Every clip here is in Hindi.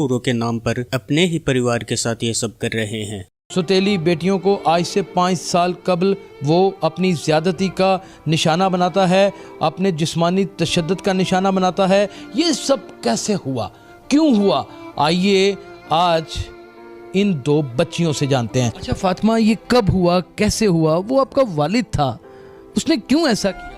पूरों के नाम पर अपने ही परिवार के साथ ये सब कर रहे हैं। सौतेली बेटियों को आज से 5 साल कबल वो अपनी ज़्यादती का निशाना बनाता है, अपने जिस्मानी तशद्दुद का निशाना बनाता है। ये सब कैसे हुआ, क्यों हुआ, आइए आज इन 2 बच्चियों से जानते हैं। अच्छा फातिमा, ये कब हुआ, कैसे हुआ? वो आपका वालिद था, उसने क्यों ऐसा किया?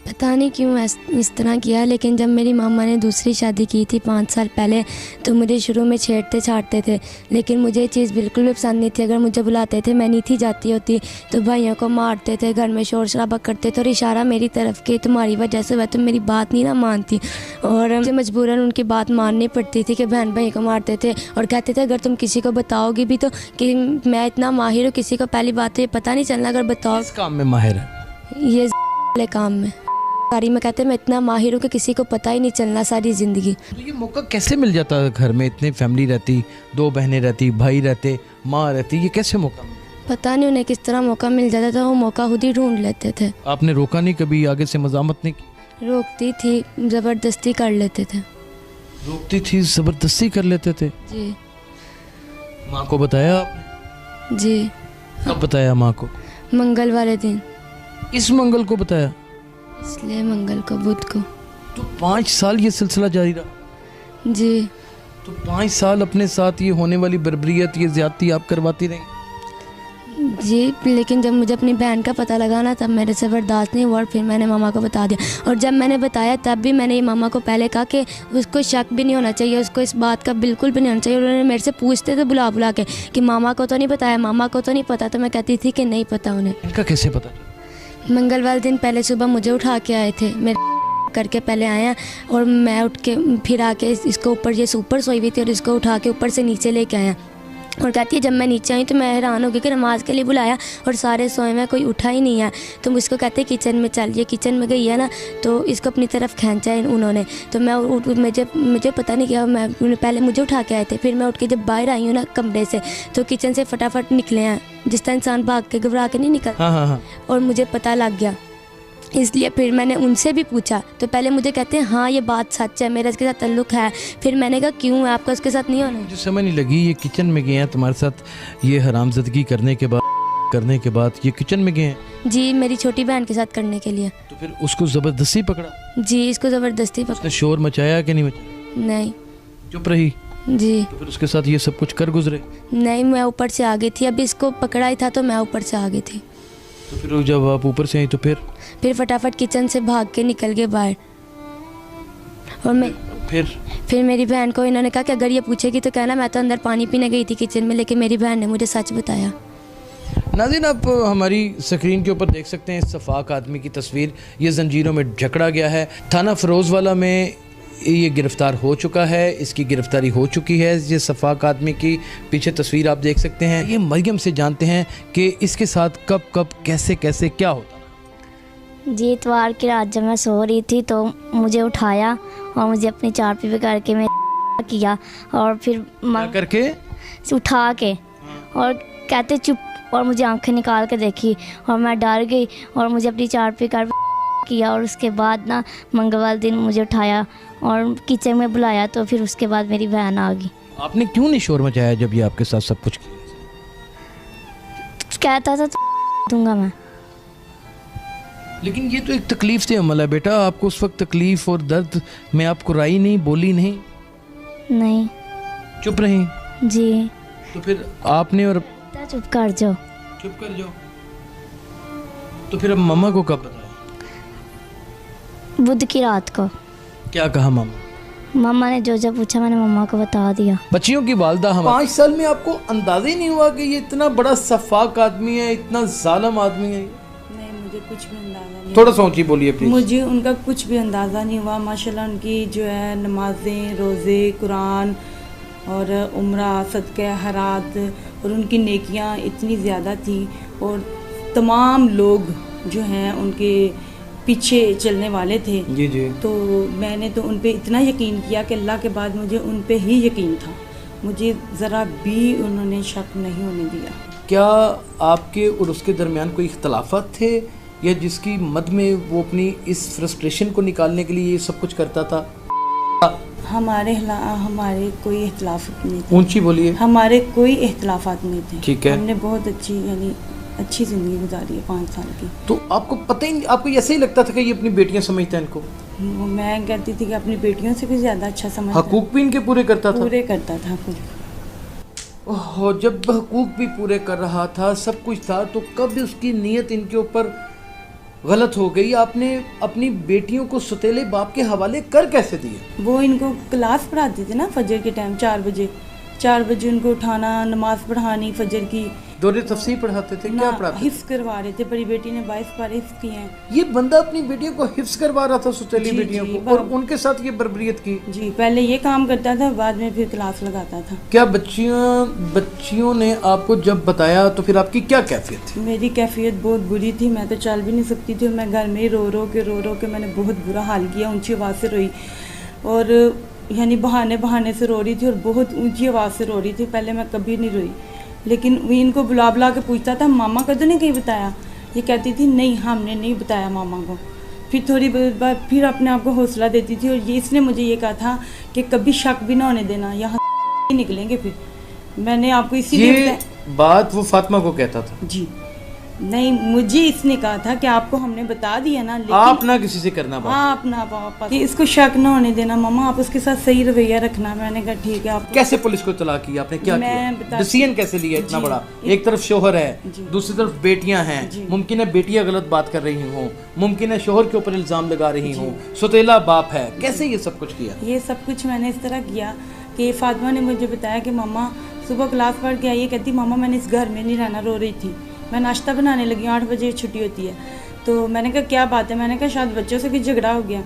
पता नहीं क्यों इस तरह किया, लेकिन जब मेरी मामा ने दूसरी शादी की थी 5 साल पहले, तो मुझे शुरू में छेड़ते छाड़ते थे, लेकिन मुझे ये चीज़ बिल्कुल भी पसंद नहीं थी। अगर मुझे बुलाते थे, मैं नहीं थी जाती होती, तो भाइयों को मारते थे, घर में शोर शराबा करते थे और इशारा मेरी तरफ के तुम्हारी वजह से हुआ, तो मेरी बात नहीं ना मानती और मुझे मजबूरन उनकी बात माननी पड़ती थी कि बहन भाई को मारते थे और कहते थे अगर तुम किसी को बताओगी भी तो कि मैं इतना माहिर हूँ, किसी को पहली बात तो ये पता नहीं चलना, अगर बताओ। इस काम में माहिर है? ये काम में कारी में कहते हैं मैं इतना माहिर हूँ कि किसी को पता ही नहीं चलना सारी ज़िंदगी। तो ये मौका कैसे मिल जाता है? घर में इतनी फैमिली रहती, 2 बहनें रहती, भाई रहते, माँ रहती, ये कैसे मौका? पता नहीं उन्हें किस तरह मौका मिल जाता था, वो मौका खुद ही ढूंढ लेते थे। आपने रोका नहीं कभी, आगे से मज़ामत नहीं की? रोकती थी, ज़बरदस्ती कर लेते थे। रोकती थी, ज़बरदस्ती कर लेते थे? जी। माँ को बताया आपने? जी। कब बताया माँ को? मंगल वाले दिन। इस मंगल को बताया? इसलिए मंगल को, बुध को। तो 5 साल ये सिलसिला जारी रहा? जी। तो 5 साल अपने साथ ये होने वाली बर्बरियत, ये ज्यादती आप करवाती रही? जी, लेकिन जब मुझे अपनी बहन का पता लगा ना, तब मेरे से बर्दाश्त नहीं हुआ और फिर मैंने मामा को बता दिया। और जब मैंने बताया तब भी मैंने ये मामा को पहले कहा कि उसको शक भी नहीं होना चाहिए, उसको इस बात का बिल्कुल भी नहीं होना चाहिए। उन्होंने मेरे से पूछते थे बुला बुला के कि मामा को तो नहीं बताया, मामा को तो नहीं पता, तो मैं कहती थी कि नहीं पता उन्हें। इनका कैसे पता? मंगल वाले दिन पहले सुबह मुझे उठा के आए थे, मेरे करके पहले आया और मैं उठ के फिर आके इसको ऊपर, ये ऊपर सोई हुई थी और इसको उठा के ऊपर से नीचे लेके आया और कहती है जब मैं नीचे आई तो मैं हैरान हो गई कि नमाज के लिए बुलाया और सारे सोए में, कोई उठा ही नहीं है। तो मुझको कहते किचन में चल, ये किचन में गई है ना, तो इसको अपनी तरफ खींचा है उन्होंने। तो मैं मुझे पता नहीं क्या, मैं पहले मुझे उठा के आए थे, फिर मैं उठ के जब बाहर आई हूँ ना कमरे से, तो किचन से फटाफट निकले हैं, जिस तरह इंसान भाग के घबरा के नहीं निकल। हाँ। और मुझे पता लग गया, इसलिए फिर मैंने उनसे भी पूछा, तो पहले मुझे कहते हैं हाँ ये बात सच है, मेरा इसके साथ ताल्लुक़ है। फिर मैंने कहा क्यों है आपका उसके साथ नहीं होना? मुझे समझ नहीं लगी, ये किचन में गए हैं तुम्हारे साथ, ये हरामज़दगी करने के बाद ये किचन में गए हैं? जी, मेरी छोटी बहन के साथ करने के लिए। तो फिर उसको ज़बरदस्ती पकड़ा? जी, इसको ज़बरदस्ती पकड़ा। उसने शोर मचाया कि नहीं मचाया? नहीं। चुप रही? जी। तो फिर उसके साथ ये सब कुछ कर गुजरे? नहीं, मैं ऊपर से आ गई थी, अभी इसको पकड़ा ही था तो मैं ऊपर से आ गई थी। तो फिर जब आप ऊपर से आई तो फिर फटाफट किचन से भाग के निकल गए बाहर। और मैं फिर मेरी बहन को इन्होंने कहा कि अगर ये पूछेगी तो कहना मैं तो अंदर पानी पीने गई थी किचन में, लेकिन मेरी बहन ने मुझे सच बताया। नाज़रीन, आप हमारी स्क्रीन के ऊपर देख सकते हैं इस सफाक आदमी की तस्वीर। ये जंजीरों में जकड़ा गया है, थाना फ़िरोज़वाला में ये गिरफ़्तार हो चुका है, इसकी गिरफ़्तारी हो चुकी है। ये सफाक आदमी की पीछे तस्वीर आप देख सकते हैं। ये मरियम से जानते हैं कि इसके साथ कब कैसे क्या होता। जी, इतवार की रात जब मैं सो रही थी तो मुझे उठाया और मुझे अपनी चारपाई पे करके मैं किया और फिर करके उठा के और कहते चुप, और मुझे आंखें निकाल के देखी और मैं डर गई और मुझे अपनी चारपाई कर किया। और उसके बाद ना मंगलवार दिन मुझे उठाया और किचन में बुलाया, तो फिर उसके बाद मेरी बहन आ गई। आपने क्यों नहीं शोर मचाया जब ये आपके साथ सब कुछ किया? कहता था दूंगा मैं। लेकिन ये तो एक तकलीफ से अमल है बेटा, आपको उस वक्त तकलीफ और दर्द में आप कुराई नहीं, बोली नहीं, चुप रही? जी। तो फिर आपने और चुप कर जाओ। तो फिर अब मम्मा को कब बताया? बुध की रात को। क्या कहा मम्मा ने जो पूछा मैंने मम्मा को बता दिया। बच्चियों की वालदा हम 5 साल में आपको अंदाजा ही नहीं हुआ कि ये इतना बड़ा सफाक आदमी है, इतना जालिम आदमी है? नहीं, मुझे कुछ भी अंदाजा नहीं। थोड़ा सा ऊंची बोलिए प्लीज। मुझे उनका कुछ भी अंदाज़ा नहीं हुआ। माशाल्लाह उनकी जो है नमाजें, रोज़े, कुरान और उम्रा, सदक़े हरात और उनकी नेकियां इतनी ज़्यादा थी और तमाम लोग जो हैं उनके पीछे चलने वाले थे। जी। तो मैंने तो उन पे इतना यकीन किया कि अल्लाह के बाद मुझे उन पे ही यकीन था, मुझे ज़रा भी उन्होंने शक नहीं होने दिया। क्या आपके और उसके दरमियान कोई इख्तलाफात थे या जिसकी मद में वो अपनी इस फ्रस्ट्रेशन को निकालने के लिए ये सब कुछ करता था? हमारे कोई इख्तिलाफ नहीं थे। ऊंची बोलिए। हमारे कोई इख्तिलाफात नहीं थे। ठीक है। हमने बहुत अच्छी ज़िंदगी गुजारी है 5 साल की। तो आपको पता ही नहीं, आपको ऐसे ही लगता था कि ये अपनी बेटियां समझते हैं इनको? मैं कहती थी कि अपनी बेटियों से भी ज़्यादा अच्छा समझता। हकूक भी इनके पूरे करता था? पूरे करता था हकूक। ओह, जब हकूक भी पूरे कर रहा था, सब कुछ था, तो कब उसकी नीयत इनके ऊपर गलत हो गई? आपने अपनी बेटियों को सौतेले बाप के हवाले कर कैसे दिए? वो इनको क्लास पढ़ाती थी ना फजर के टाइम 4 बजे उनको उठाना, नमाज पढ़ानी फजर की। दौरे तफसीर पढ़ाते थे? क्या पढ़ाते? हिफ्स करवा रहे थे। बड़ी बेटी ने 22 पारे हिफ्स किए हैं। ये बंदा अपनी बेटियों को हिफ्स करवा रहा था, सौतेली जी, बेटियों जी, को, और उनके साथ ये बर्बरियत की? जी, पहले ये काम करता था, बाद में फिर क्लास लगाता था। क्या बच्चियों ने आपको जब बताया तो फिर आपकी क्या कैफियत थी? मेरी कैफियत बहुत बुरी थी। मैं तो चल भी नहीं सकती थी। मैं घर में ही रो के मैंने बहुत बुरा हाल किया। ऊंची आवाज़ से रोई, और बहाने से रो रही थी, और बहुत ऊंची आवाज़ से रो रही थी। पहले मैं कभी नहीं रोई, लेकिन इनको बुला के पूछता था, मामा का तो नहीं कहीं बताया? ये कहती थी नहीं, हमने नहीं बताया मामा को। फिर थोड़ी बार फिर अपने आप को हौसला देती थी, और इसने मुझे ये कहा था कि कभी शक भी ना होने देना, यहाँ निकलेंगे। फिर मैंने आपको इसीलिए बात वो फातिमा को कहता था? जी नहीं, मुझे इसने कहा था कि आपको हमने बता दिया ना, लेकिन आप ना किसी से करना बात। आप ना पापा, कि इसको शक ना होने देना मामा, आप उसके साथ सही रवैया रखना। मैंने कहा ठीक है। आप कैसे पुलिस को इत्तला की आपने? क्या किया? डिसीजन कैसे लिया इतना बड़ा? एक तरफ शोहर है, दूसरी तरफ बेटियां हैं। मुमकिन है बेटियां गलत बात कर रही हों, मुमकिन है शोहर के ऊपर इल्जाम लगा रही हों, सौतेला बाप है। कैसे ये सब कुछ किया? ये सब कुछ मैंने इस तरह किया कि फातिमा ने मुझे बताया कि मामा सुबह क्लास पढ़ के आई, कहती मामा मैंने इस घर में नहीं रहना। रो रही थी। मैं नाश्ता बनाने लगी, 8 बजे छुट्टी होती है। तो मैंने कहा क्या बात है? मैंने कहा शायद बच्चों से कुछ झगड़ा हो गया।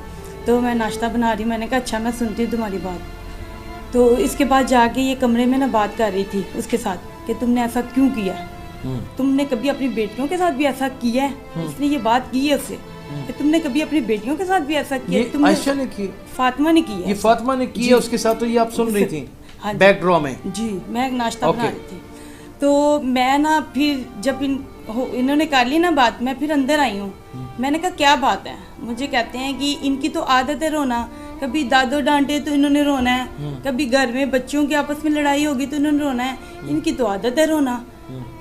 तो मैं नाश्ता बना रही, मैंने कहा अच्छा मैं सुनती हूँ तुम्हारी बात। तो इसके बाद जाके ये कमरे में ना बात कर रही थी उसके साथ कि तुमने ऐसा क्यों किया? तुमने कभी अपनी बेटियों के साथ भी ऐसा किया है? इसने ये बात की है उससे कि तुमने कभी अपनी बेटियों के साथ भी ऐसा किया? तुमने आयशा ने की? फातिमा ने की है। ये फातिमा ने की है उसके साथ? तो ये आप सुन रही थी बैकड्रॉ में? जी, मैं नाश्ता बना रही थी। तो मैं ना फिर जब इन्होंने कर ली ना बात, मैं फिर अंदर आई हूँ। मैंने कहा क्या बात है? मुझे कहते हैं कि इनकी तो आदत है रोना, कभी दादो डांटे तो इन्होंने रोना है, कभी घर में बच्चों की आपस में लड़ाई होगी तो इन्होंने रोना है, इनकी तो आदत है रोना।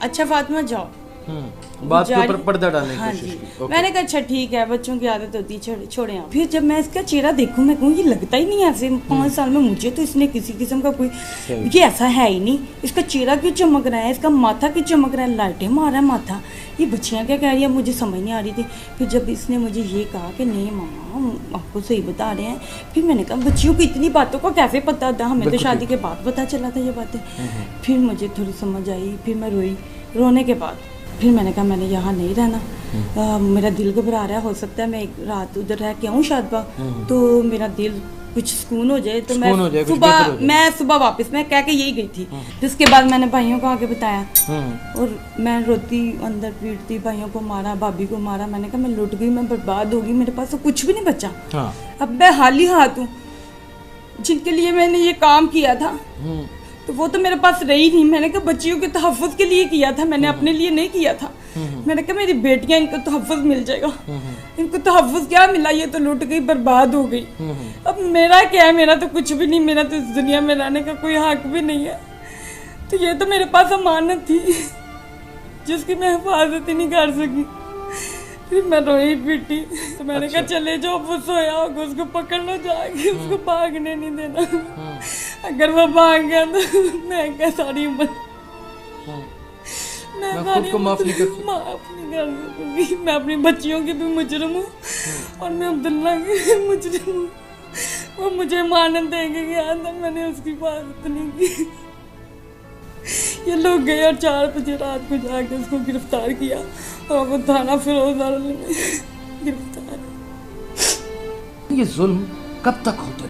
अच्छा फातिमा जाओ, बात के ऊपर पर्दा डालने की हाँ कोशिश जी। की। मैंने कहा अच्छा ठीक है, बच्चों की आदत होती है, छोड़े आप। फिर जब मैं इसका चेहरा देखूं, मैं कहूँ ये लगता ही नहीं ऐसे 5 साल में मुझे तो इसने किसी किस्म का कोई ये ऐसा है ही नहीं। इसका चेहरा क्यों चमक रहा है? इसका माथा क्यों चमक रहा है? लाइटें मार रहा है माथा। ये बच्चियाँ क्या कह रही है? मुझे समझ नहीं आ रही थी। फिर जब इसने मुझे ये कहा कि नहीं मामा आपको सही बता रहे हैं, फिर मैंने कहा बच्चियों को इतनी बातों का कैसे पता था? हमें तो शादी के बाद पता चला था ये बातें। फिर मुझे थोड़ी समझ आई, फिर मैं रोई। रोने के बाद फिर मैंने कहा मैंने यहाँ नहीं रहना, मेरा दिल घबरा रहा है, हो सकता है मैं एक रात उधर रह के आऊँ शादबाग, तो मेरा दिल कुछ सुकून हो जाए। तो मैं सुबह वापस मैं कह के यही गई थी। जिसके बाद मैंने भाइयों को आके बताया, और मैं रोती अंदर पीटती, भाइयों को मारा, भाभी को मारा। मैंने कहा मैं लुट गई, मैं बर्बाद हो गई, मेरे पास तो कुछ भी नहीं बचा। अब मैं हाली हाथ हूँ। जिनके लिए मैंने ये काम किया था तो वो तो मेरे पास रही नहीं। मैंने कहा बच्चियों के तहफ़्फ़ुज़ के लिए किया था, मैंने अपने लिए नहीं किया था। मैंने कहा मेरी बेटियां, इनको तहफ़्फ़ुज़ मिल जाएगा। इनको तहफ़्फ़ुज़ क्या मिला? ये तो लुट गई, बर्बाद हो गई। अब मेरा क्या है? मेरा तो कुछ भी नहीं, मेरा तो इस दुनिया में रहने का कोई हक भी नहीं है। तो ये तो मेरे पास अमानत थी जिसकी मैं हिफाजत ही नहीं कर सकी। फिर मैं रोई पीटी। तो मैंने कहा चले जाओ, वो सोया होगा, उसको पकड़ लो जाके, उसको भागने नहीं देना। अगर वो भाग गया तो मैं क्या सारी उम्र मैं खुद को माफ नहीं कर सकूंगी। मैं अपनी बच्चियों की भी मुजरिम हूँ और मैं अब्दुल्ला की मुजरिम हूँ। वो मुझे मानत देंगे कि आज तक मैंने उसकी हिफाजत नहीं की। ये लोग गए और 4 बजे रात को जाके उसको गिरफ्तार किया और वो थाना फिरोजदार में गिरफ्तार। ये जुल्म कब तक होता है?